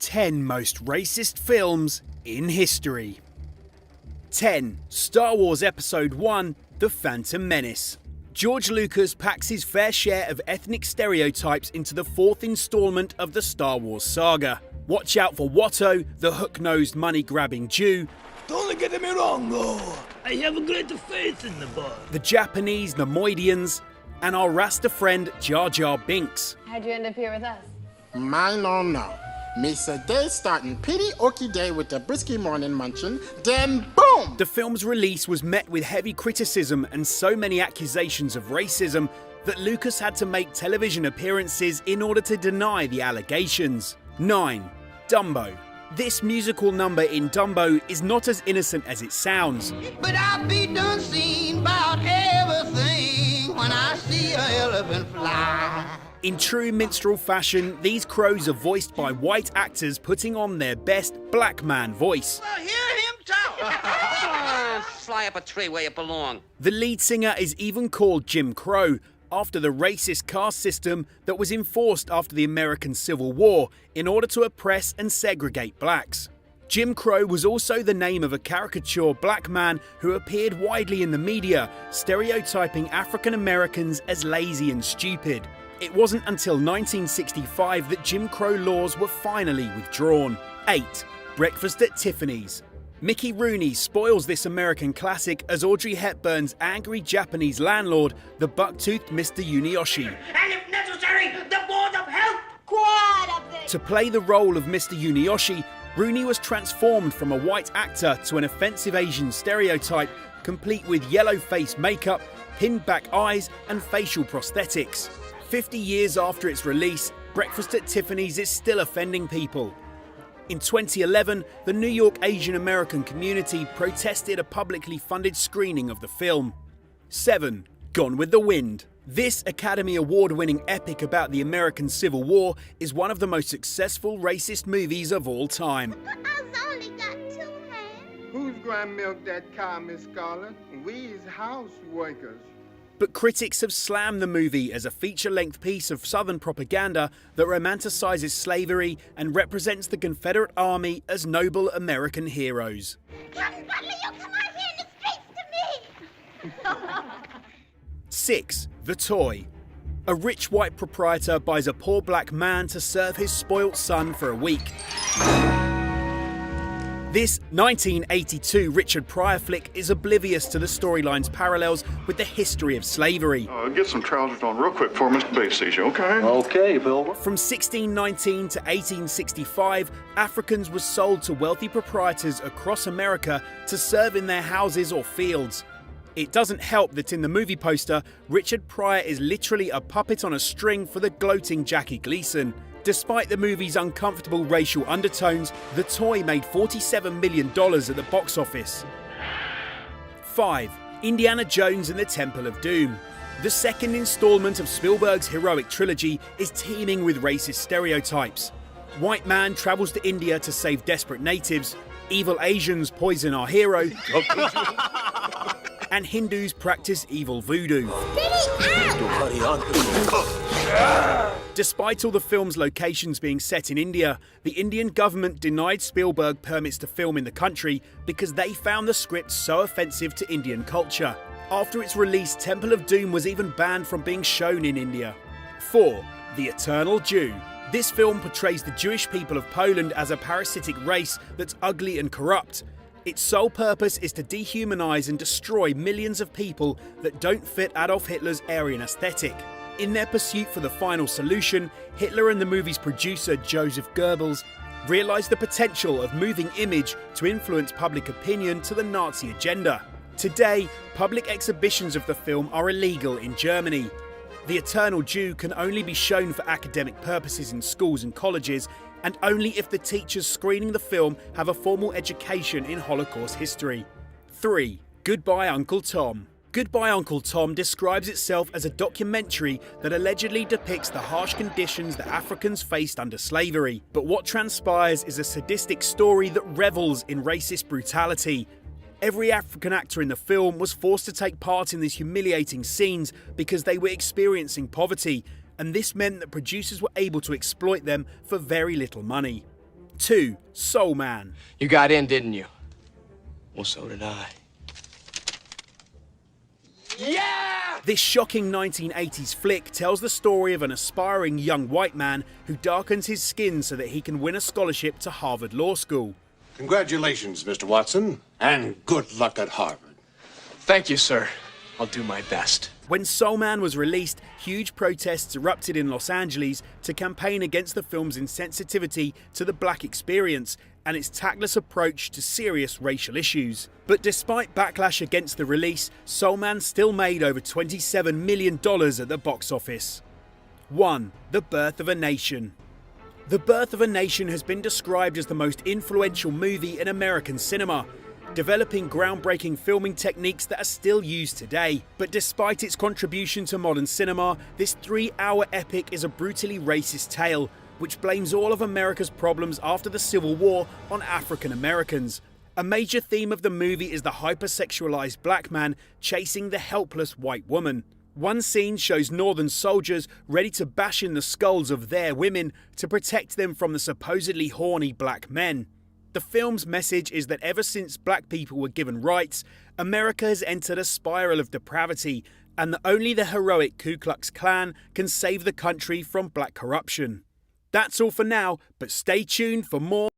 10 most racist films in history. 10. Star Wars Episode 1 – The Phantom Menace. George Lucas packs his fair share of ethnic stereotypes into the fourth installment of the Star Wars saga. Watch out for Watto, the hook-nosed money-grabbing Jew. Don't get me wrong, though. I have a great faith in the boy. The Japanese Nemoidians, and our Rasta friend Jar Jar Binks. How'd you end up here with us? Mine or no. Me say day starting pretty okie day with the brisky morning munchin', then boom! The film's release was met with heavy criticism and so many accusations of racism that Lucas had to make television appearances in order to deny the allegations. 9. Dumbo. This musical number in Dumbo is not as innocent as it sounds. But I be done seen about everything when I see an elephant fly. In true minstrel fashion, these crows are voiced by white actors putting on their best black man voice. Well, hear him talk. Fly up a tree where you belong. The lead singer is even called Jim Crow, after the racist caste system that was enforced after the American Civil War in order to oppress and segregate blacks. Jim Crow was also the name of a caricature black man who appeared widely in the media, stereotyping African Americans as lazy and stupid. It wasn't until 1965 that Jim Crow laws were finally withdrawn. 8. Breakfast at Tiffany's. Mickey Rooney spoils this American classic as Audrey Hepburn's angry Japanese landlord, the buck-toothed Mr. Yuniyoshi. And if necessary, the Board of Health. Quad up there! To play the role of Mr. Yuniyoshi, Rooney was transformed from a white actor to an offensive Asian stereotype, complete with yellow face makeup, pinned back eyes, and facial prosthetics. 50 years after its release, Breakfast at Tiffany's is still offending people. In 2011, the New York Asian American community protested a publicly funded screening of the film. 7. Gone with the Wind. This Academy Award-winning epic about the American Civil War is one of the most successful racist movies of all time. I've only got 2 hands. Who's gonna milk that cow, Miss Scarlett? We's house workers. But critics have slammed the movie as a feature-length piece of Southern propaganda that romanticizes slavery and represents the Confederate Army as noble American heroes. Captain Butler, you come out here in the streets to me. 6. The Toy. A rich white proprietor buys a poor black man to serve his spoilt son for a week. This 1982 Richard Pryor flick is oblivious to the storyline's parallels with the history of slavery. Get some trousers on real quick for Mr. Basie, okay? Okay, Bill. From 1619 to 1865, Africans were sold to wealthy proprietors across America to serve in their houses or fields. It doesn't help that in the movie poster, Richard Pryor is literally a puppet on a string for the gloating Jackie Gleason. Despite the movie's uncomfortable racial undertones, The Toy made $47 million at the box office. 5. Indiana Jones and the Temple of Doom. The second installment of Spielberg's heroic trilogy is teeming with racist stereotypes. White man travels to India to save desperate natives, evil Asians poison our hero, and Hindus practice evil voodoo. Despite all the film's locations being set in India, the Indian government denied Spielberg permits to film in the country because they found the script so offensive to Indian culture. After its release, Temple of Doom was even banned from being shown in India. 4. The Eternal Jew. This film portrays the Jewish people of Poland as a parasitic race that's ugly and corrupt. Its sole purpose is to dehumanize and destroy millions of people that don't fit Adolf Hitler's Aryan aesthetic. In their pursuit for the final solution, Hitler and the movie's producer Joseph Goebbels realized the potential of moving image to influence public opinion to the Nazi agenda. Today, public exhibitions of the film are illegal in Germany. The Eternal Jew can only be shown for academic purposes in schools and colleges, and only if the teachers screening the film have a formal education in Holocaust history. 3. Goodbye Uncle Tom. Goodbye Uncle Tom describes itself as a documentary that allegedly depicts the harsh conditions that Africans faced under slavery. But what transpires is a sadistic story that revels in racist brutality. Every African actor in the film was forced to take part in these humiliating scenes because they were experiencing poverty, and this meant that producers were able to exploit them for very little money. 2. Soul Man. You got in, didn't you? Well, so did I. Yeah! This shocking 1980s flick tells the story of an aspiring young white man who darkens his skin so that he can win a scholarship to Harvard Law School. Congratulations, Mr. Watson, and good luck at Harvard. Thank you, sir. I'll do my best. When Soul Man was released, huge protests erupted in Los Angeles to campaign against the film's insensitivity to the black experience and its tactless approach to serious racial issues. But despite backlash against the release, Soul Man still made over $27 million at the box office. 1. The Birth of a Nation. The Birth of a Nation has been described as the most influential movie in American cinema, developing groundbreaking filming techniques that are still used today. But despite its contribution to modern cinema, this 3-hour epic is a brutally racist tale, which blames all of America's problems after the Civil War on African Americans. A major theme of the movie is the hypersexualized black man chasing the helpless white woman. One scene shows Northern soldiers ready to bash in the skulls of their women to protect them from the supposedly horny black men. The film's message is that ever since black people were given rights, America has entered a spiral of depravity, and that only the heroic Ku Klux Klan can save the country from black corruption. That's all for now, but stay tuned for more.